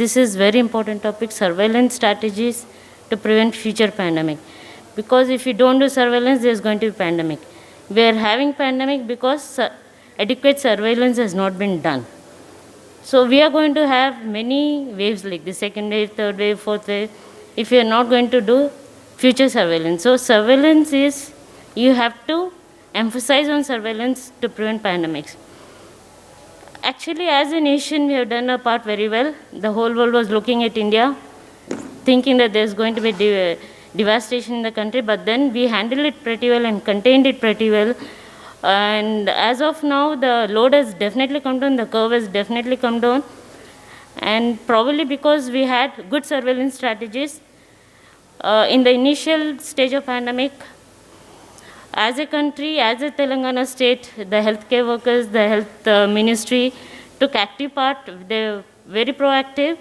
this is very important topic, surveillance strategies to prevent future pandemic. Because if you don't do surveillance, there's going to be pandemic. We are having pandemic because adequate surveillance has not been done. So we are going to have many waves like the second wave, third wave, fourth wave, if you are not going to do future surveillance. So surveillance is, you have to emphasize on surveillance to prevent pandemics. Actually, as a nation, we have done our part very well. The whole world was looking at India, thinking that there's going to be devastation in the country, but then we handled it pretty well and contained it pretty well. And as of now, the load has definitely come down, the curve has definitely come down. And probably because we had good surveillance strategies in the initial stage of pandemic, as a country, as a Telangana state, the healthcare workers, the health ministry took active part. They were very proactive,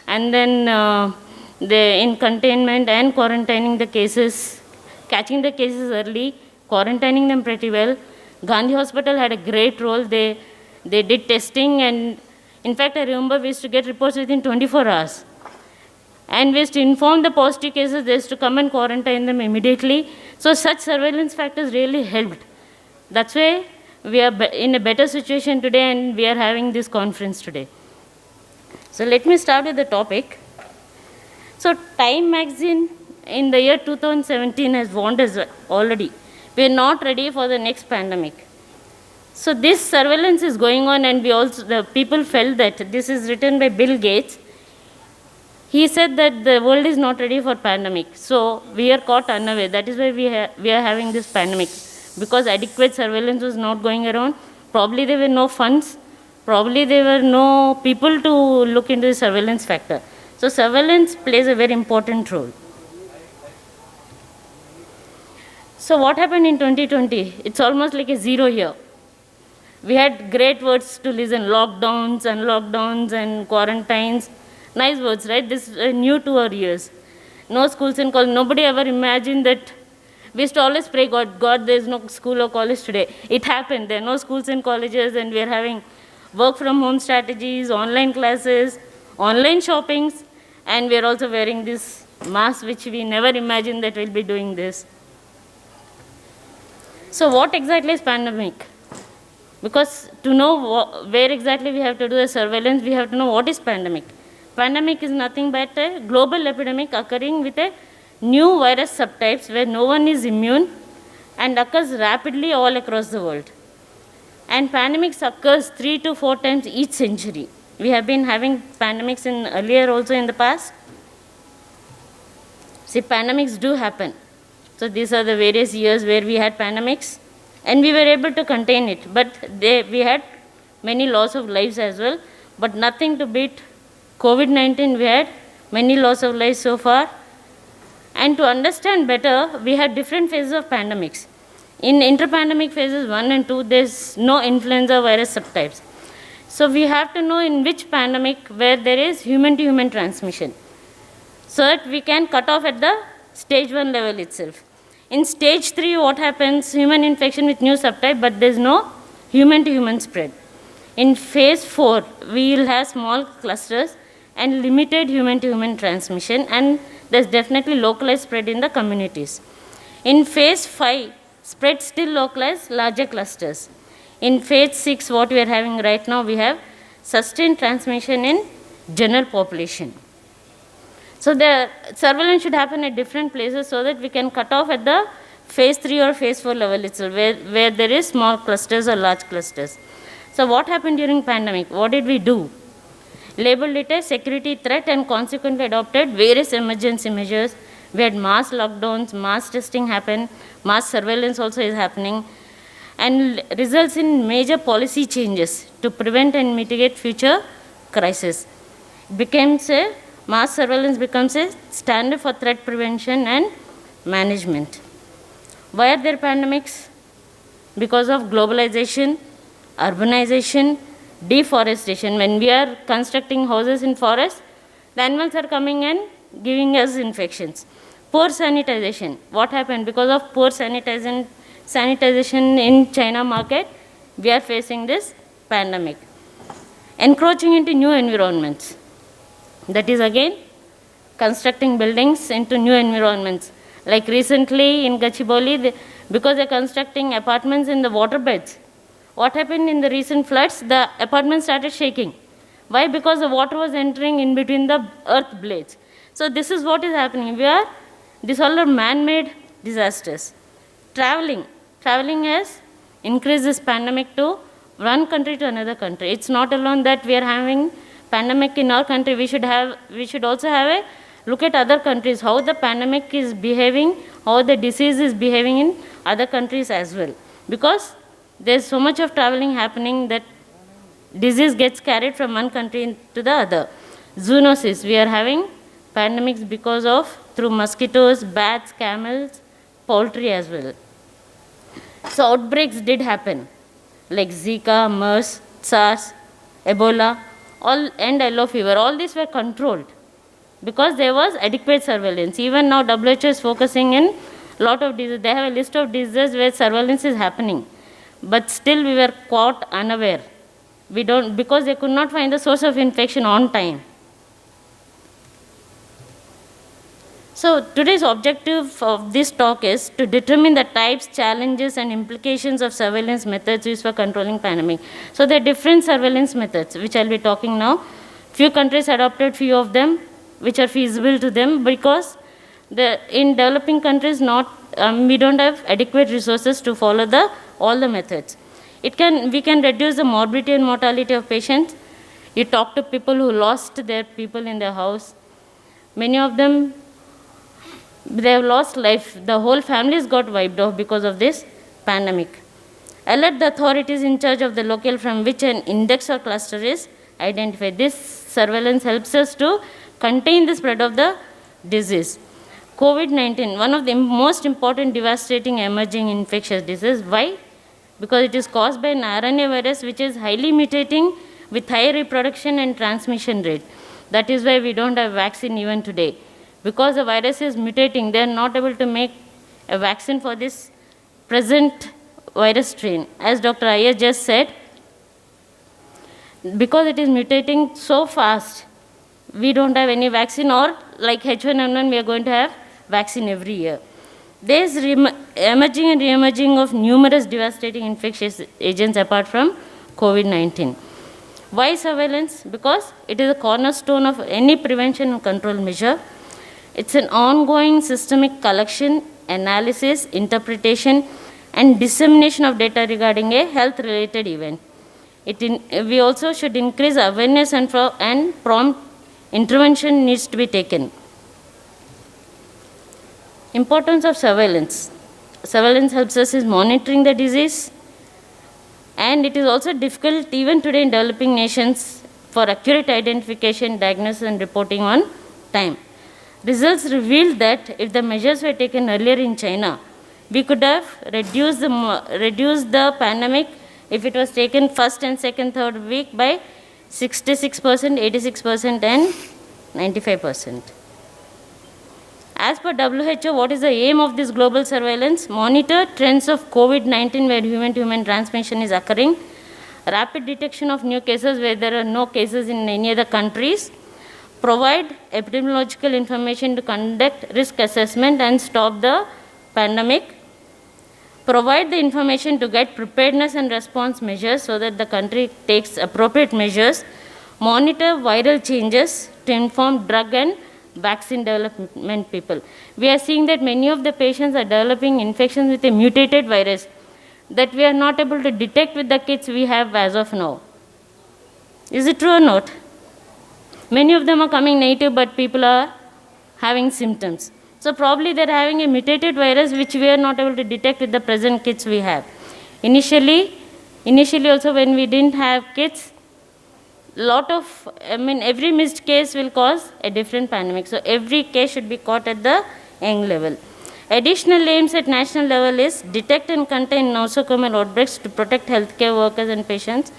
and then they in containment and quarantining the cases, catching the cases early, quarantining them pretty well. Gandhi Hospital had a great role. They did testing, and in fact, I remember we used to get reports within 24 hours. And we used to inform the positive cases, they used to come and quarantine them immediately. So such surveillance factors really helped. That's why we are in a better situation today, and we are having this conference today. So let me start with the topic. So Time magazine in the year 2017 has warned us already. We are not ready for the next pandemic. So this surveillance is going on, and the people felt that this is written by Bill Gates. He said that the world is not ready for pandemic. So we are caught unaware. That is why we are having this pandemic. Because adequate surveillance was not going around. Probably there were no funds. Probably there were no people to look into the surveillance factor. So surveillance plays a very important role. So what happened in 2020? It's almost like a zero year. We had great words to listen, lockdowns, unlockdowns, and quarantines. Nice words, right? This is new to our ears. No schools and colleges. Nobody ever imagined that. We used to always pray, God, there is no school or college today. It happened. There are no schools and colleges, and we are having work from home strategies, online classes, online shoppings, and we are also wearing this mask, which we never imagined that we'll be doing this. So what exactly is pandemic? Because to know where exactly we have to do the surveillance, we have to know what is pandemic. Pandemic is nothing but a global epidemic occurring with a new virus subtypes where no one is immune and occurs rapidly all across the world. And pandemics occurs 3 to 4 times each century. We have been having pandemics in earlier also in the past. See, pandemics do happen. So these are the various years where we had pandemics, and we were able to contain it. But we had many loss of lives as well, but nothing to beat COVID-19. We had many loss of lives so far. And to understand better, we had different phases of pandemics. In interpandemic phases 1 and 2, there's no influenza virus subtypes. So we have to know in which pandemic where there is human-to-human transmission, so that we can cut off at the stage 1 level itself. In stage 3, what happens? Human infection with new subtype, but there's no human-to-human spread. In phase 4, we will have small clusters and limited human-to-human transmission, and there's definitely localized spread in the communities. In phase 5, spread still localized, larger clusters. In phase 6, what we are having right now, we have sustained transmission in general population. So the surveillance should happen at different places so that we can cut off at the phase 3 or phase 4 level itself, where there is small clusters or large clusters. So what happened during pandemic? What did we do? Labeled it a security threat and consequently adopted various emergency measures. We had mass lockdowns, mass testing happened, mass surveillance also is happening, and results in major policy changes to prevent and mitigate future crises. Mass surveillance becomes a standard for threat prevention and management. Why are there pandemics? Because of globalization, urbanization, deforestation. When we are constructing houses in forests, the animals are coming and giving us infections. Poor sanitization. What happened? Because of poor sanitization in China market, we are facing this pandemic. Encroaching into new environments. That is again constructing buildings into new environments. Like recently in Gachibowli, because they're constructing apartments in the waterbeds, what happened in the recent floods? The apartments started shaking. Why? Because the water was entering in between the earth blades. So this is what is happening. These all are man-made disasters. Traveling has increased this pandemic to one country to another country. It's not alone that we are having pandemic in our country. We should also have a look at other countries, how the pandemic is behaving, how the disease is behaving in other countries as well. Because there's so much of traveling happening that disease gets carried from one country to the other. Zoonosis, we are having pandemics because of through mosquitoes, bats, camels, poultry as well. So outbreaks did happen, like Zika, MERS, SARS, Ebola, and yellow fever. All these were controlled because there was adequate surveillance. Even now WHO is focusing in lot of diseases. They have a list of diseases where surveillance is happening, but still we were caught unaware. Because they could not find the source of infection on time. So today's objective of this talk is to determine the types, challenges, and implications of surveillance methods used for controlling pandemic. So there are different surveillance methods, which I'll be talking now. Few countries adopted few of them, which are feasible to them, because in developing countries we don't have adequate resources to follow all the methods. We can reduce the morbidity and mortality of patients. You talk to people who lost their people in their house. Many of them, they have lost life. The whole families got wiped off because of this pandemic. Alert the authorities in charge of the locale from which an index or cluster is identified. This surveillance helps us to contain the spread of the disease. COVID-19, one of the most important devastating emerging infectious disease. Why? Because it is caused by an RNA virus which is highly mutating with high reproduction and transmission rate. That is why we don't have vaccine even today. Because the virus is mutating, they are not able to make a vaccine for this present virus strain. As Dr. Iyer just said, because it is mutating so fast, we don't have any vaccine, or like H1N1, we are going to have vaccine every year. There is emerging and re-emerging of numerous devastating infectious agents apart from COVID-19. Why surveillance? Because it is a cornerstone of any prevention and control measure. It's an ongoing systemic collection, analysis, interpretation, and dissemination of data regarding a health-related event. We also should increase awareness and prompt intervention needs to be taken. Importance of surveillance. Surveillance helps us in monitoring the disease, and it is also difficult even today in developing nations for accurate identification, diagnosis, and reporting on time. Results revealed that if the measures were taken earlier in China, we could have reduced the pandemic if it was taken first and second, third week by 66%, 86%, and 95%. As per WHO, what is the aim of this global surveillance? Monitor trends of COVID-19 where human-to-human transmission is occurring, rapid detection of new cases where there are no cases in any other countries, provide epidemiological information to conduct risk assessment and stop the pandemic, provide the information to get preparedness and response measures so that the country takes appropriate measures, monitor viral changes to inform drug and vaccine development people. We are seeing that many of the patients are developing infections with a mutated virus that we are not able to detect with the kits we have as of now. Is it true or not? Many of them are coming negative, but people are having symptoms. So probably they're having a mutated virus which we are not able to detect with the present kits we have. Initially also when we didn't have kits, every missed case will cause a different pandemic. So every case should be caught at the young level. Additional aims at national level is detect and contain nosocomial outbreaks to protect healthcare workers and patients,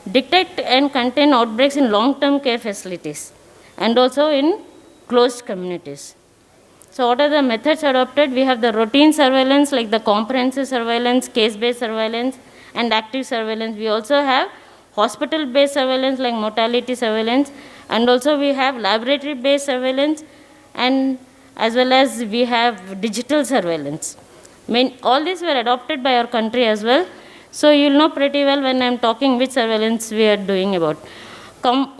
detect and contain outbreaks in long-term care facilities and also in closed communities. So what are the methods adopted? We have the routine surveillance like the comprehensive surveillance, case-based surveillance, and active surveillance. We also have hospital-based surveillance like mortality surveillance, And also we have laboratory-based surveillance, and as well as we have digital surveillance. All these were adopted by our country as well. So you'll know pretty well when I'm talking which surveillance we are doing about.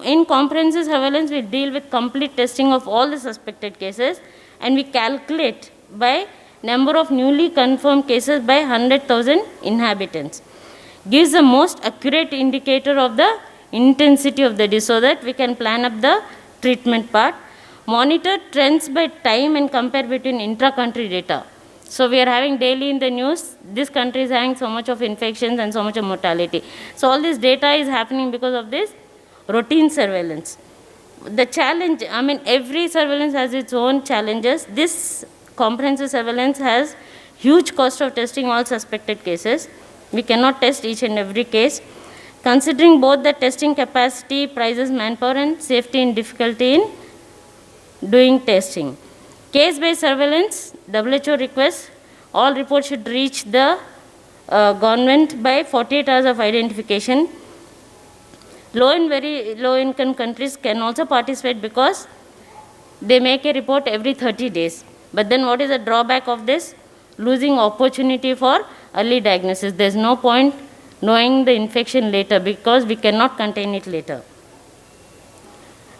In comprehensive surveillance, we deal with complete testing of all the suspected cases, and we calculate by number of newly confirmed cases by 100,000 inhabitants. Gives the most accurate indicator of the intensity of the disease so that we can plan up the treatment part. Monitor trends by time and compare between intra-country data. So we are having daily in the news, this country is having so much of infections and so much of mortality. So all this data is happening because of this routine surveillance. The challenge, every surveillance has its own challenges. This comprehensive surveillance has huge cost of testing all suspected cases. We cannot test each and every case. Considering both the testing capacity, prices, manpower, and safety and difficulty in doing testing. Case-based surveillance, WHO requests all reports should reach the government by 48 hours of identification. Low and very low income countries can also participate because they make a report every 30 days. But then what is the drawback of this? Losing opportunity for early diagnosis. There's no point knowing the infection later because we cannot contain it later.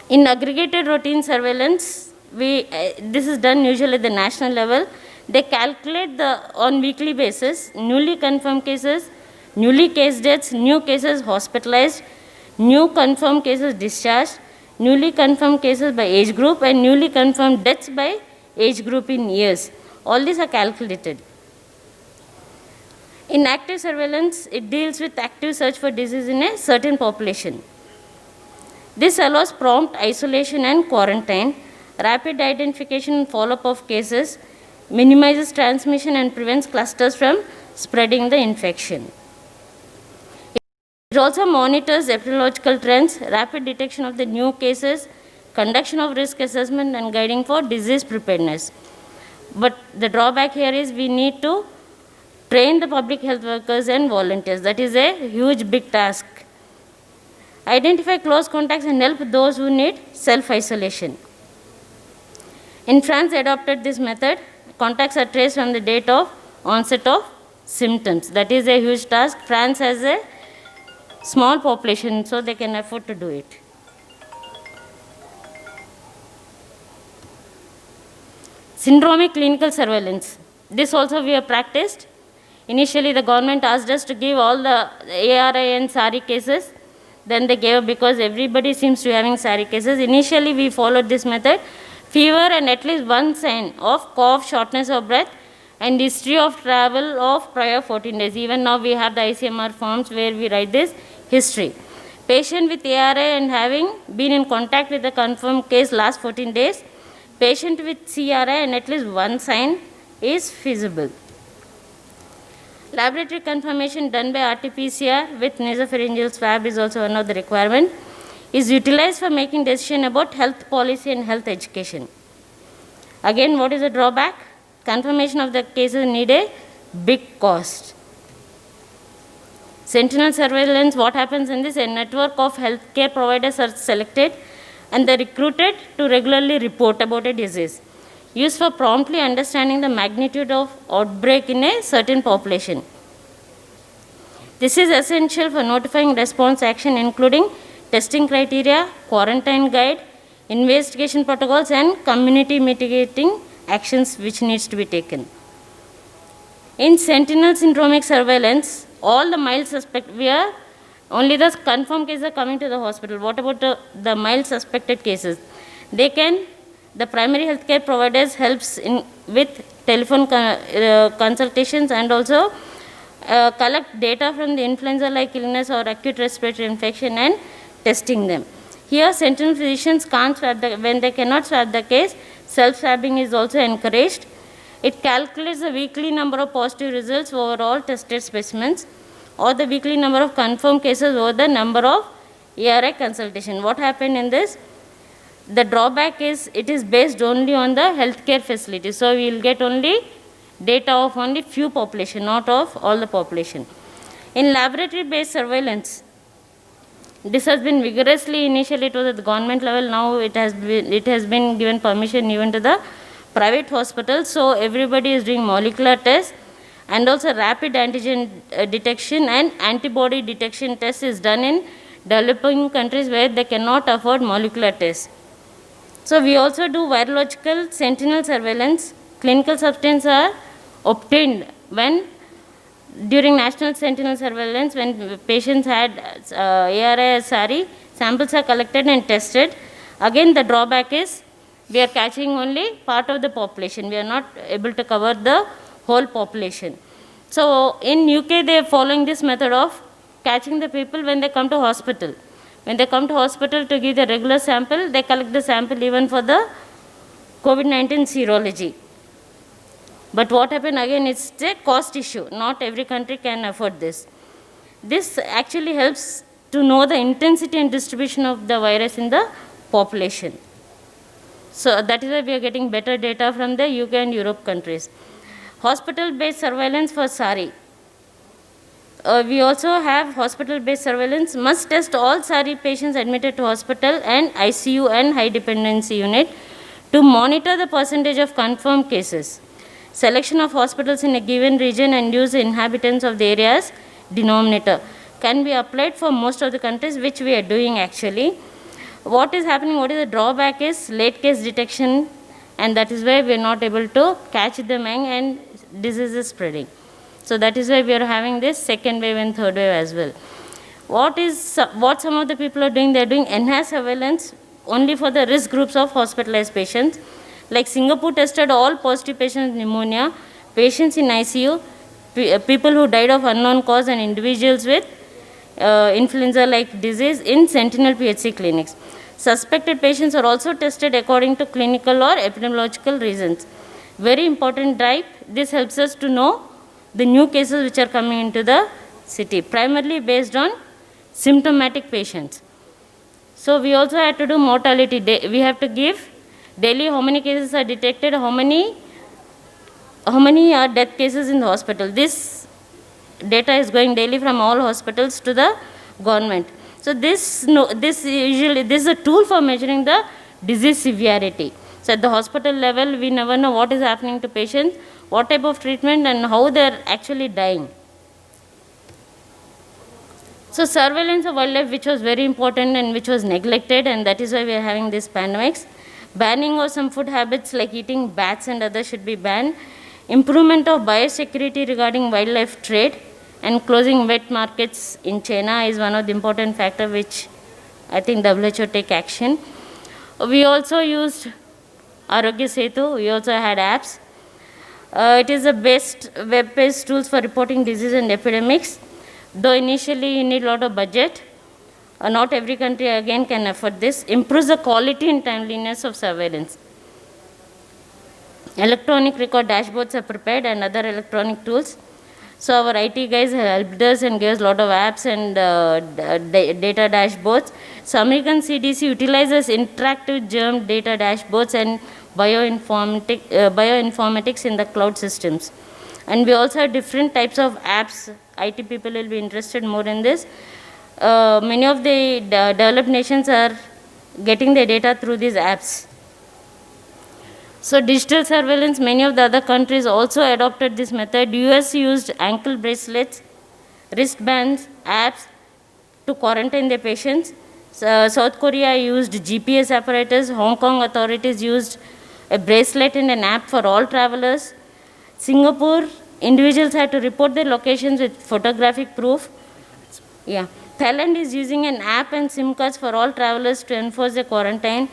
In aggregated routine surveillance, this is done usually at the national level. They calculate on weekly basis newly confirmed cases, newly case deaths, new cases hospitalized, new confirmed cases discharged, newly confirmed cases by age group, and newly confirmed deaths by age group in years. All these are calculated. In active surveillance, it deals with active search for disease in a certain population. This allows prompt isolation and quarantine, rapid identification and follow-up of cases, minimizes transmission and prevents clusters from spreading the infection. It also monitors epidemiological trends, rapid detection of the new cases, conduction of risk assessment, and guiding for disease preparedness. But the drawback here is we need to train the public health workers and volunteers. That is a huge, big task. Identify close contacts and help those who need self-isolation. In France, they adopted this method. Contacts are traced from the date of onset of symptoms. That is a huge task. France has a small population, so they can afford to do it. Syndromic clinical surveillance. This also we have practiced. Initially, the government asked us to give all the ARI and SARI cases. Then they gave up because everybody seems to be having SARI cases. Initially, we followed this method. Fever and at least one sign of cough, shortness of breath, and history of travel of prior 14 days. Even now, we have the ICMR forms where we write this history. Patient with ARI and having been in contact with the confirmed case last 14 days. Patient with CRI and at least one sign is feasible. Laboratory confirmation done by RT-PCR with nasopharyngeal swab is also one of the requirement. Is utilized for making decision about health policy and health education. Again, what is the drawback? Confirmation of the cases need a big cost. Sentinel surveillance, what happens in this? A network of healthcare providers are selected and they are recruited to regularly report about a disease. Used for promptly understanding the magnitude of outbreak in a certain population. This is essential for notifying response action including testing criteria, quarantine guide, investigation protocols, and community mitigating actions which needs to be taken. In sentinel syndromic surveillance, all the mild suspect, only the confirmed cases are coming to the hospital. What about the mild suspected cases? The primary healthcare providers helps with telephone consultations and also collect data from the influenza-like illness or acute respiratory infection and testing them. Here, sentinel physicians can't swab when they cannot swab the case, self-swabbing is also encouraged. It calculates the weekly number of positive results over all tested specimens or the weekly number of confirmed cases over the number of ARI consultation. What happened in this? The drawback is it is based only on the healthcare facilities. So, we will get only data of only few population, not of all the population. In laboratory-based surveillance, This has been vigorously initially it was at the government level. Now it has been given permission even to the private hospitals. So everybody is doing molecular tests, and also rapid antigen detection and antibody detection test is done in developing countries where they cannot afford molecular tests. So we also do virological sentinel surveillance. Clinical substance are obtained when during national sentinel surveillance, when patients had ARI SRE, samples are collected and tested. Again, the drawback is we are catching only part of the population. We are not able to cover the whole population. So in UK, they are following this method of catching the people when they come to hospital. When they come to hospital to give the regular sample, they collect the sample even for the COVID-19 serology. But what happened again, it's a cost issue. Not every country can afford this. This actually helps to know the intensity and distribution of the virus in the population. So that is why we are getting better data from the UK and Europe countries. Hospital-based surveillance for SARI. We also have hospital-based surveillance. Must test all SARI patients admitted to hospital and ICU and high dependency unit to monitor the percentage of confirmed cases. Selection of hospitals in a given region and use the inhabitants of the area's denominator can be applied for most of the countries, which we are doing actually. What is happening, what is the drawback is late case detection, and that is why we are not able to catch them young and disease is spreading. So that is why we are having this second wave and third wave as well. What some of the people are doing, they are doing enhanced surveillance only for the risk groups of hospitalized patients. Like Singapore tested all positive patients with pneumonia, patients in ICU, people who died of unknown cause, and individuals with influenza-like disease in Sentinel PHC clinics. Suspected patients are also tested according to clinical or epidemiological reasons. Very important drive. This helps us to know the new cases which are coming into the city, primarily based on symptomatic patients. So we also had to do mortality. We have to give daily how many cases are detected, how many are death cases in the hospital. This data is going daily from all hospitals to the government. So this is a tool for measuring the disease severity. So at the hospital level, we never know what is happening to patients, what type of treatment, and how they are actually dying. So surveillance of wildlife, which was very important and which was neglected, and that is why we are having these pandemics. Banning of some food habits like eating bats and others should be banned. Improvement of biosecurity regarding wildlife trade and closing wet markets in China is one of the important factors which I think WHO take action. We also used Arogya Setu. We also had apps. It is the best web-based tools for reporting disease and epidemics. Though initially you need a lot of budget, not every country again can afford this. Improves the quality and timeliness of surveillance. Electronic record dashboards are prepared and other electronic tools. So our IT guys helped us and gave us a lot of apps and data dashboards. So American CDC utilizes interactive germ data dashboards and bioinformatics in the cloud systems. And we also have different types of apps. IT people will be interested more in this. Many of the developed nations are getting their data through these apps. So digital surveillance, many of the other countries also adopted this method. US used ankle bracelets, wristbands, apps to quarantine their patients. South Korea used GPS apparatus. Hong Kong authorities used a bracelet and an app for all travelers. Singapore, individuals had to report their locations with photographic proof. Yeah. Thailand is using an app and SIM cards for all travelers to enforce the quarantine.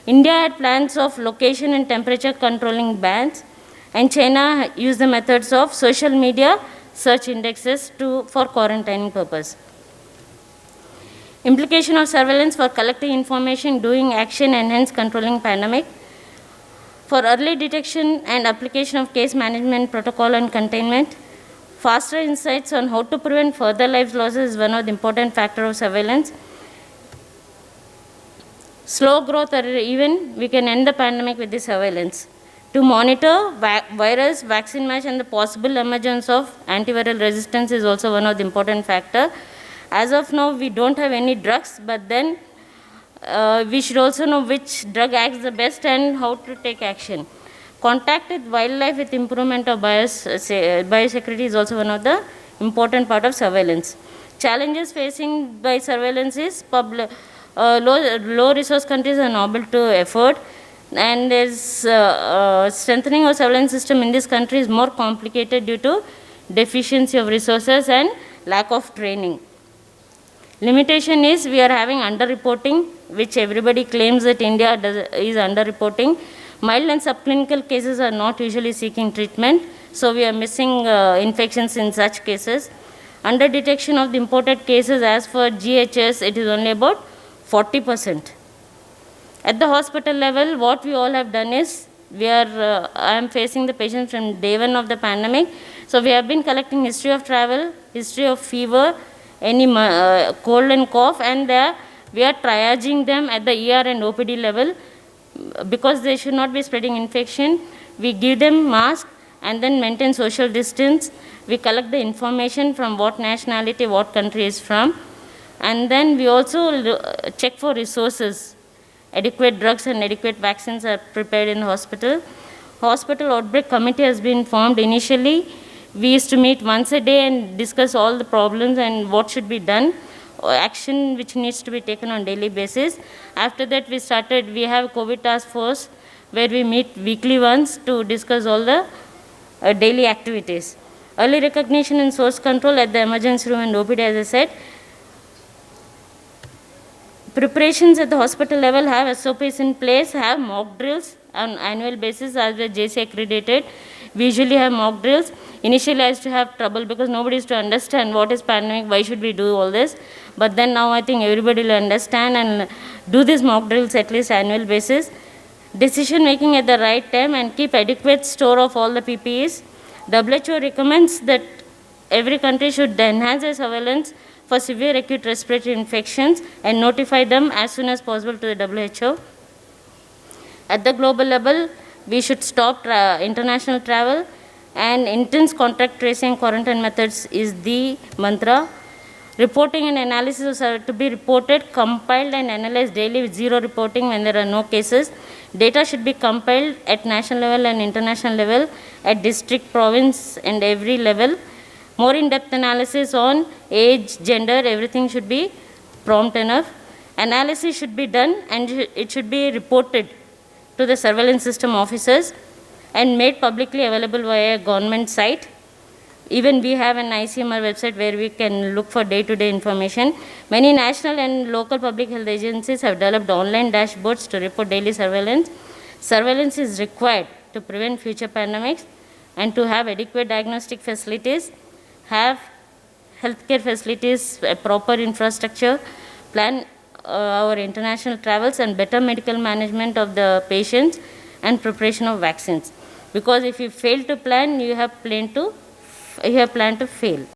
India had plans of location and temperature controlling bans, and China used the methods of social media search indexes for quarantining purpose. Implication of surveillance for collecting information, doing action, and hence controlling pandemic. For early detection and application of case management protocol and containment. Faster insights on how to prevent further lives losses is one of the important factors of surveillance. Slow growth, or even we can end the pandemic with the surveillance. To monitor virus, vaccine match, and the possible emergence of antiviral resistance is also one of the important factors. As of now, we don't have any drugs, but then we should also know which drug acts the best and how to take action. Contact with wildlife with improvement of biosecurity is also one of the important part of surveillance. Challenges facing by surveillance is low resource countries are not able to afford, and there's strengthening of surveillance system in this country is more complicated due to deficiency of resources and lack of training. Limitation is we are having underreporting, which everybody claims that India is underreporting. Mild and subclinical cases are not usually seeking treatment, so we are missing infections in such cases. Under detection of the imported cases, as for GHS, it is only about 40%. At the hospital level, what we all have done is, I am facing the patients from day one of the pandemic. So we have been collecting history of travel, history of fever, any cold and cough, and we are triaging them at the ER and OPD level because they should not be spreading infection. We give them mask and then maintain social distance. We collect the information from what nationality, what country is from, and then we also check for resources. Adequate drugs and adequate vaccines are prepared in the hospital. Hospital outbreak committee has been formed initially. We used to meet once a day and discuss all the problems and what should be done, or action which needs to be taken on daily basis. After that, we have COVID task force where we meet weekly once to discuss all the daily activities. Early recognition and source control at the emergency room and OPD, as I said. Preparations at the hospital level have SOPs in place, have mock drills on annual basis as the JC accredited. We usually have mock drills. Initially, I used to have trouble because nobody used to understand what is pandemic, why should we do all this. But then now I think everybody will understand and do these mock drills at least annual basis. Decision making at the right time and keep adequate store of all the PPEs. WHO recommends that every country should enhance their surveillance for severe acute respiratory infections and notify them as soon as possible to the WHO. At the global level, we should stop international travel, and intense contact tracing and quarantine methods is the mantra. Reporting and analysis are to be reported, compiled and analyzed daily with zero reporting when there are no cases. Data should be compiled at national level and international level, at district, province and every level. More in-depth analysis on age, gender, everything should be prompt enough. Analysis should be done and it should be reported to the surveillance system officers and made publicly available via a government site. Even we have an ICMR website where we can look for day-to-day information. Many national and local public health agencies have developed online dashboards to report daily surveillance. Surveillance is required to prevent future pandemics and to have adequate diagnostic facilities, have healthcare facilities, a proper infrastructure, plan our international travels and better medical management of the patients and preparation of vaccines. Because if you fail to plan, you have planned to fail.